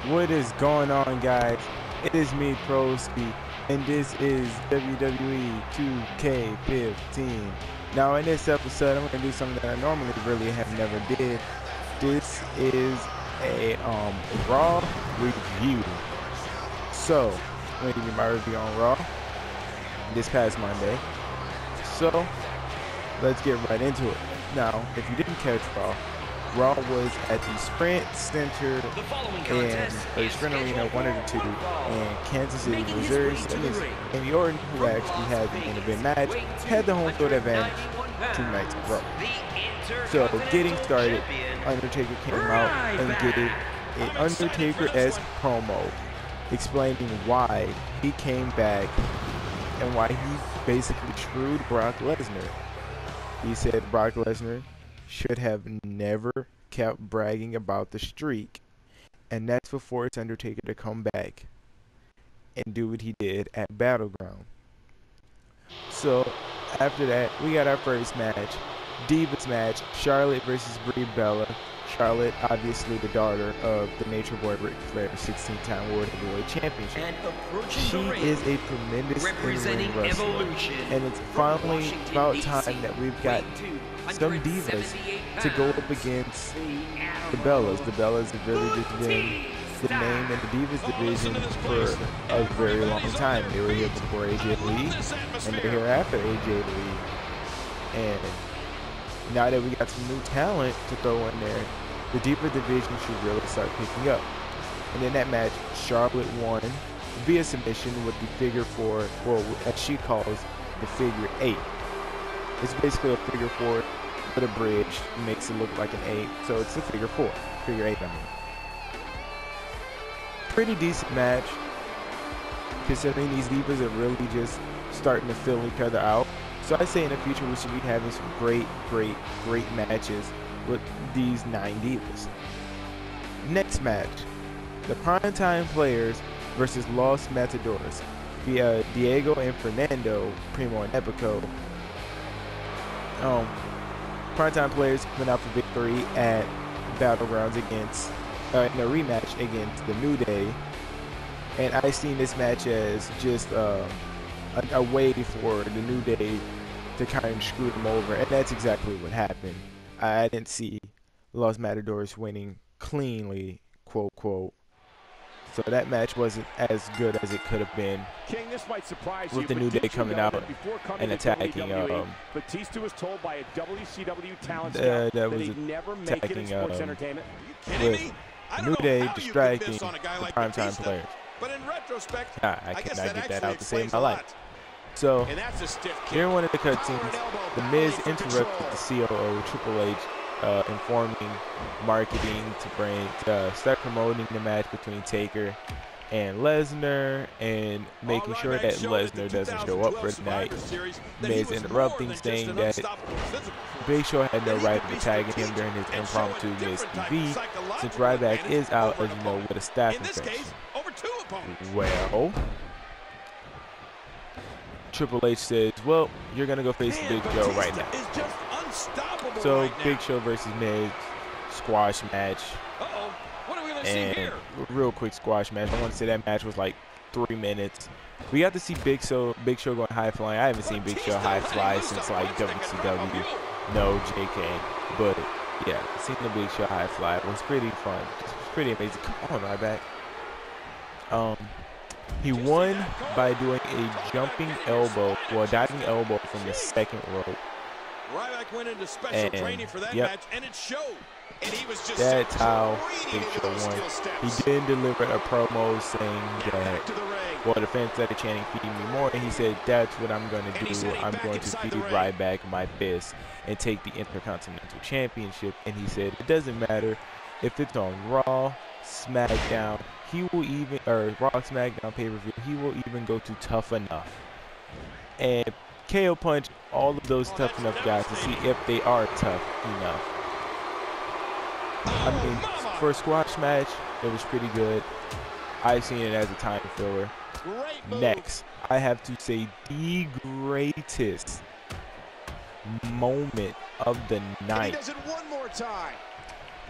What is going on, guys? It is me, Trollskie, and this is WWE 2K15. Now, in this episode, I'm going to do something that I normally really have never did. This is a Raw review. So, I'm going to give you my review on Raw this past Monday. So, let's get right into it. Now, if you didn't catch Raw was at the Sprint Center and Sprint Arena 1 of the 2 in Kansas City, Missouri. So Randy Orton, who actually had the main event match, had the home field advantage 2 nights in a row. So getting started, Undertaker came out and did an Undertaker-esque promo explaining why he came back and why he basically screwed Brock Lesnar. He said Brock Lesnar should have never kept bragging about the streak, and that's what forced Undertaker to come back and do what he did at Battleground. So after that, we got our first match, Divas match, Charlotte versus Brie Bella. Charlotte, obviously the daughter of the Nature Boy Ric Flair, 16-time World Heavyweight Championship. She is a tremendous in-ring wrestler, and it's finally about time that we've got some divas to go up against the Bellas. The Bellas have really just been the name in the Divas division for a very long time. They were here before AJ Lee, and they're here after AJ Lee. And now that we got some new talent to throw in there, the Diva division should really start picking up. And in that match, Charlotte won via submission with the figure 4, well, as she calls the figure 8. It's basically a figure 4 with a bridge, makes it look like an 8, so it's a figure 4, figure 8 I mean. Pretty decent match, considering these divas are really just starting to fill each other out. So I say in the future we should be having some great matches with these 9 divas. Next match, the Primetime Players versus Los Matadors via Diego and Fernando, Primo and Epico. Primetime Players coming out for victory at Battlegrounds against in a rematch against the New Day, and I seen this match as just a way for the New Day to kind of screw them over, and that's exactly what happened. I didn't see Los Matadors winning cleanly, quote quote. So that match wasn't as good as it could have been, King, this might surprise with the New Day coming out and attacking Batista was told by a WCW talent that that was he'd never make it in sports entertainment. with New Day distracting the Primetime Players. But in retrospect, I cannot get that out to save my life. So, during one of the cutscenes, The Miz interrupted the COO, Triple H, informing marketing to start promoting the match between Taker and Lesnar, and making sure that Lesnar doesn't show up for the night. Miz interrupting, saying that Big Show had no right of tagging him during his impromptu Miz TV, since Ryback is out, as you know, with a staph infection. Well, Triple H says, well, you're going to go face Big Show right now. So, Big Show versus Miz, squash match. And real quick squash match. I want to say that match was like 3 minutes. We got to see Big Show going high flying. I haven't seen Big Show high fly since like WCW. No, JK. But yeah, seeing the Big Show high fly was pretty fun. It was pretty amazing. Come on, Ryback. He won by doing a jumping elbow, well, a diving elbow from the second rope. Ryback went into special training for that match, and it showed. And he was just that's how Big Show won. He did deliver a promo saying that, well, the fans started chanting, "Feed me more," and he said, "That's what I'm going to do. I'm going to feed Ryback my fist and take the Intercontinental Championship." And he said, it doesn't matter if it's on Raw, SmackDown, he will even, or Raw, SmackDown pay-per-view, he will even go to Tough Enough and KO punch all of those Tough Enough guys to see if they are tough enough. I mean, for a squash match, it was pretty good. I've seen it as a time filler. Next, I have to say the greatest moment of the night.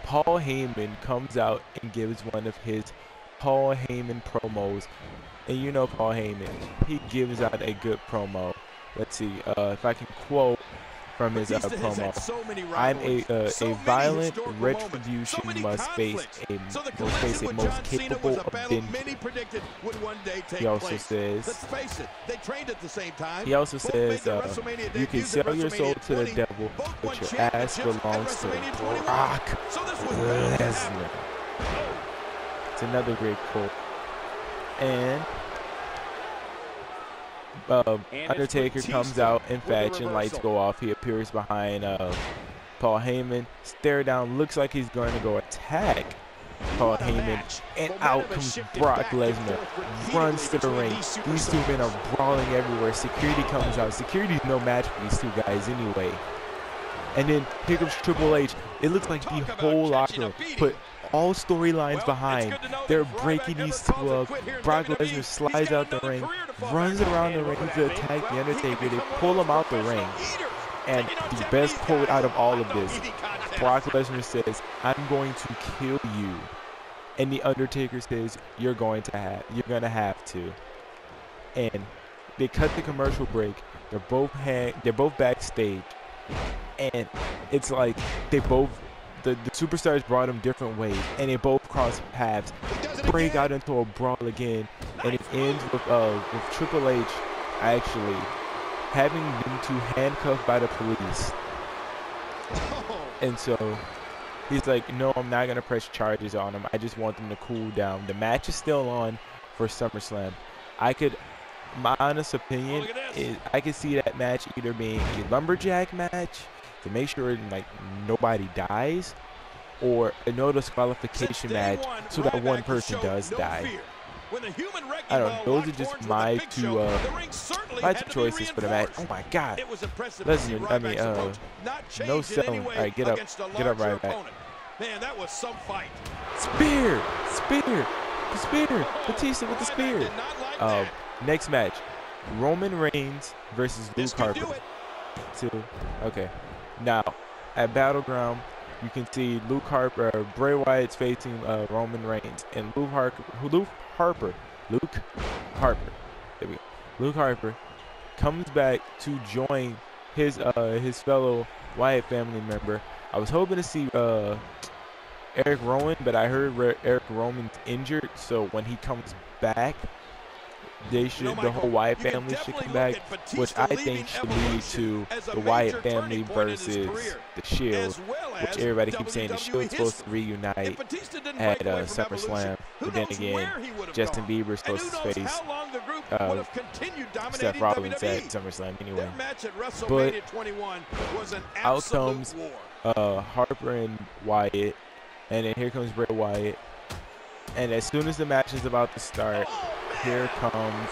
Paul Heyman comes out and gives one of his Paul Heyman promos. And you know Paul Heyman, he gives out a good promo. Let's see, if I can quote from his promo. I'm a violent retribution must face a most capable of vengeance. He also says, you can sell your soul to the devil, but your ass belongs to Brock Lesnar. It's another great quote. And Undertaker comes out in fashion, lights go off. He appears behind Paul Heyman, stare down, looks like he's going to go attack Paul Heyman, and out comes Brock Lesnar, runs to the ring. These two men are brawling everywhere. Security comes out. Security's no match for these two guys anyway. And then here comes Triple H. It looks like the whole locker room put all storylines behind. They're breaking these two up. Brock Lesnar slides out the ring, runs around the ring to attack The Undertaker. They pull him out the ring. And the best quote out of all of this, Brock Lesnar says, "I'm going to kill you." And The Undertaker says, you're gonna have to. And they cut the commercial break. They're both backstage. And it's like the superstars brought them different ways, and they both cross paths, break out into a brawl again, and it ends with Triple H actually having them two handcuffed by the police. And so he's like, no, I'm not gonna press charges on them. I just want them to cool down. The match is still on for SummerSlam. My honest opinion is I could see that match either being a lumberjack match to make sure like nobody dies, or a no disqualification match so that one person does die. I don't know. Those are just my two choices for the match. Oh my God! Lesnar, I mean, no selling. All right, get up right back. Man, that was some fight. Spear, Batista with the spear. Next match, Roman Reigns versus Luke Harper. Okay. Now, at Battleground, you can see Luke Harper, Bray Wyatt's facing Roman Reigns, and Luke Harper. There we go. Luke Harper comes back to join his fellow Wyatt family member. I was hoping to see Eric Rowan, but I heard Eric Rowan's injured, so when he comes back, the whole Wyatt family should come back, which I think should lead to the Wyatt family versus the Shield, which everybody keeps saying the Shield's supposed to reunite at SummerSlam, but then again, Justin Bieber's supposed to face Seth Rollins at SummerSlam anyway. But out comes Harper and Wyatt, and then here comes Bray Wyatt, and as soon as the match is about to start, here comes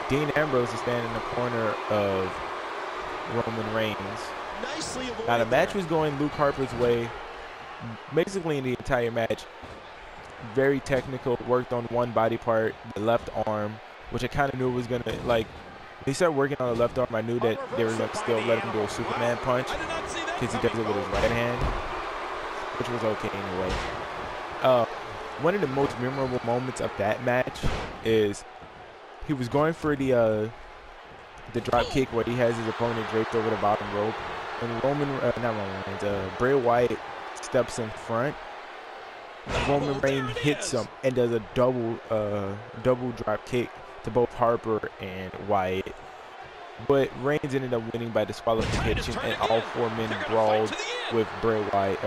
Dean Ambrose to stand in the corner of Roman Reigns. Now the match was going Luke Harper's way basically in the entire match. Very technical, worked on one body part, the left arm, which I kind of knew was going to, like, they started working on the left arm. I knew that they were going to still let him do a Superman punch because he does it with his right hand, which was okay anyway. One of the most memorable moments of that match is he was going for the drop kick where he has his opponent draped over the bottom rope, and Bray Wyatt steps in front. Roman Reigns hits him and does a double drop kick to both Harper and Wyatt. But Reigns ended up winning by disqualification, and all four men brawled with Bray Wyatt,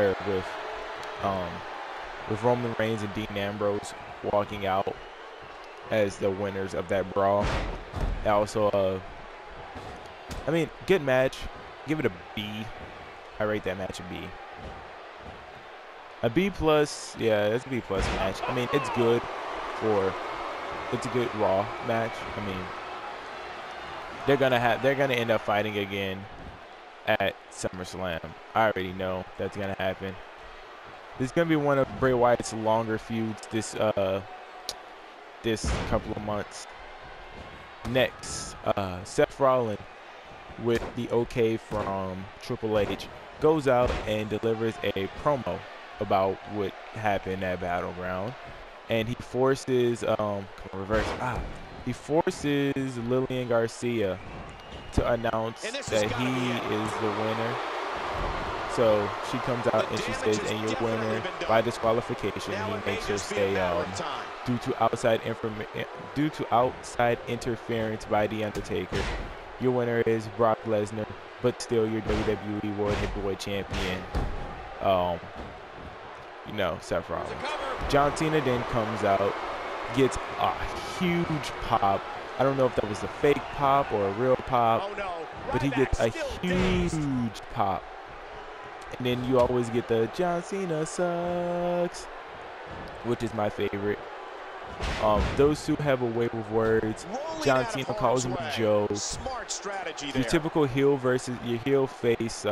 with Roman Reigns and Dean Ambrose walking out as the winners of that brawl. Also, I mean, good match. Give it a B. I rate that match a B. A B plus, yeah, it's a B plus match. I mean, it's good it's a good Raw match. I mean, they're gonna end up fighting again at SummerSlam. I already know that's gonna happen. This is gonna be one of Bray Wyatt's longer feuds this couple of months. Next, Seth Rollins, with the okay from Triple H, goes out and delivers a promo about what happened at Battleground. and he forces reverse. He forces Lillian Garcia to announce that he is the winner. So she comes out and she says, "And your winner by disqualification." He makes her say, due to outside interference by The Undertaker, your winner is Brock Lesnar, but still your WWE World Heavyweight Champion, you know, Seth Rollins. John Cena then comes out, gets a huge pop. I don't know if that was a fake pop or a real pop, but he gets a huge pop. And then you always get the John Cena sucks, which is my favorite. Those two have a way with words. John Cena calls him a joke. Your typical heel versus your heel face.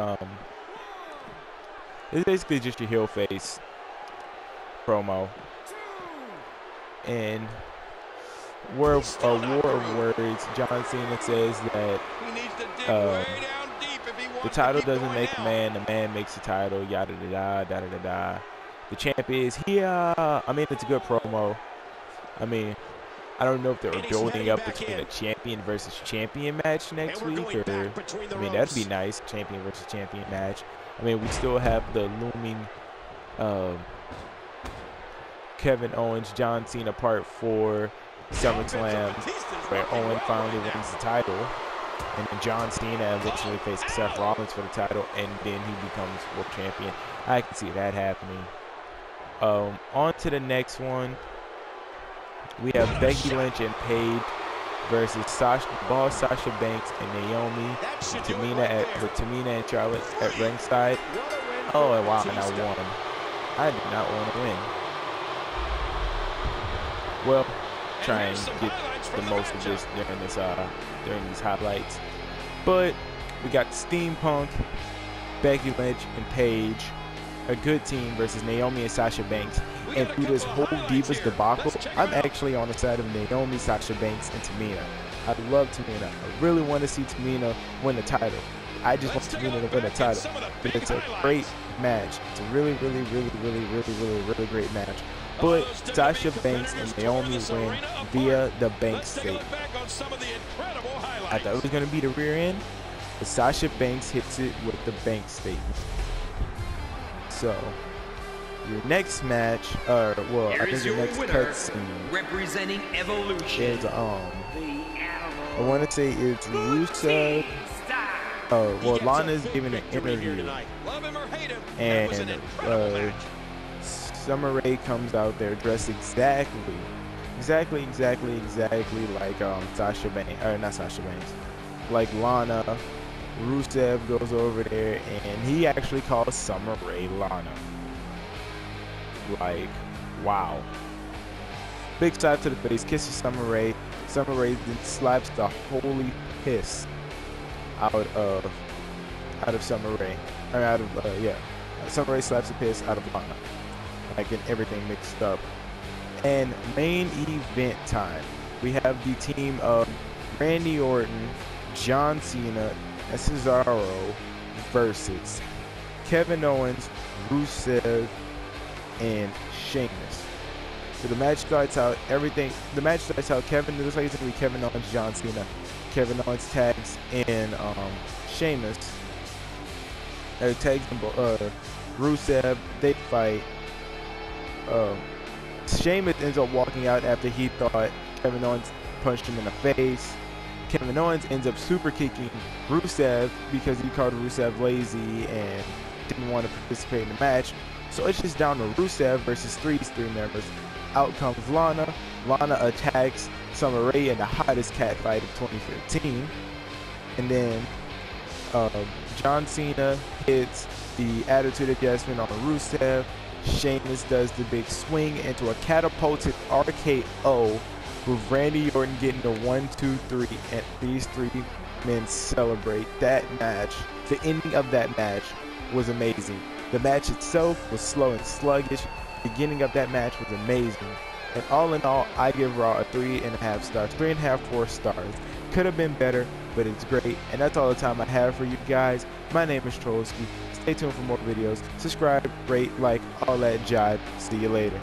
It's basically just your heel face promo. And war of words. John Cena says that the title doesn't make a man, the man makes the title, yada da da da da da. The champ is here. I mean, it's a good promo. I mean, I don't know if they were building up between a champion versus champion match next week, or I mean, that'd be nice, champion versus champion match. I mean, we still have the looming Kevin Owens, John Cena Part 4 SummerSlam, where Owen finally wins the title. And then John Cena eventually faces Seth Rollins for the title, and then he becomes world champion. I can see that happening. On to the next one. We have Becky Lynch and Paige versus Sasha Banks and Naomi. Tamina and Charlotte at ringside. Oh wow, and I won. I did not want to win. Well, try and get the most of this during these highlights. But we got Steampunk, Becky Lynch, and Paige, a good team versus Naomi and Sasha Banks. And through this whole Divas debacle, I'm actually on the side of Naomi, Sasha Banks, and Tamina. I love Tamina. I really want to see Tamina win the title. I just want Tamina to win the title. But it's a great match. It's a really great match. But Sasha Banks and Naomi win via the Bank State. I thought it was going to be the rear end, but Sasha Banks hits it with the Bank State. So, your next match, I think your next cutscene representing Evolution is I want to say it's Rusev. Lana's giving an interview, and Summer Rae comes out there dressed exactly like Sasha Banks, or not Sasha Banks, like Lana. Rusev goes over there and he actually calls Summer Rae Lana. Like, wow. Big slap to the face, kisses Summer Rae. Summer Rae then slaps the holy piss out of Summer Rae. Summer Rae slaps the piss out of Lana. Like, and everything mixed up. And main event time. We have the team of Randy Orton, John Cena, and Cesaro versus Kevin Owens, Rusev, and Sheamus. So the match starts out. It looks like it's going to be Kevin Owens, John Cena. Kevin Owens tags in Sheamus. Tags in Rusev. They fight. Sheamus ends up walking out after he thought Kevin Owens punched him in the face. Kevin Owens ends up super kicking Rusev because he called Rusev lazy and didn't want to participate in the match. So it's just down to Rusev versus three members. Out comes Lana. Lana attacks Summer Rae in the hottest cat fight of 2015. And then John Cena hits the Attitude Adjustment on Rusev. Sheamus does the big swing into a catapulted RKO with Randy Orton getting the 1, 2, 3, and these three men celebrate that match. The ending of that match was amazing. The match itself was slow and sluggish. The beginning of that match was amazing. And all in all, I give Raw a 3.5 stars, 3.5, 4 stars. Could have been better, but it's great. And that's all the time I have for you guys. My name is Trollskie. Stay tuned for more videos. Subscribe, rate, like, all that jive. See you later.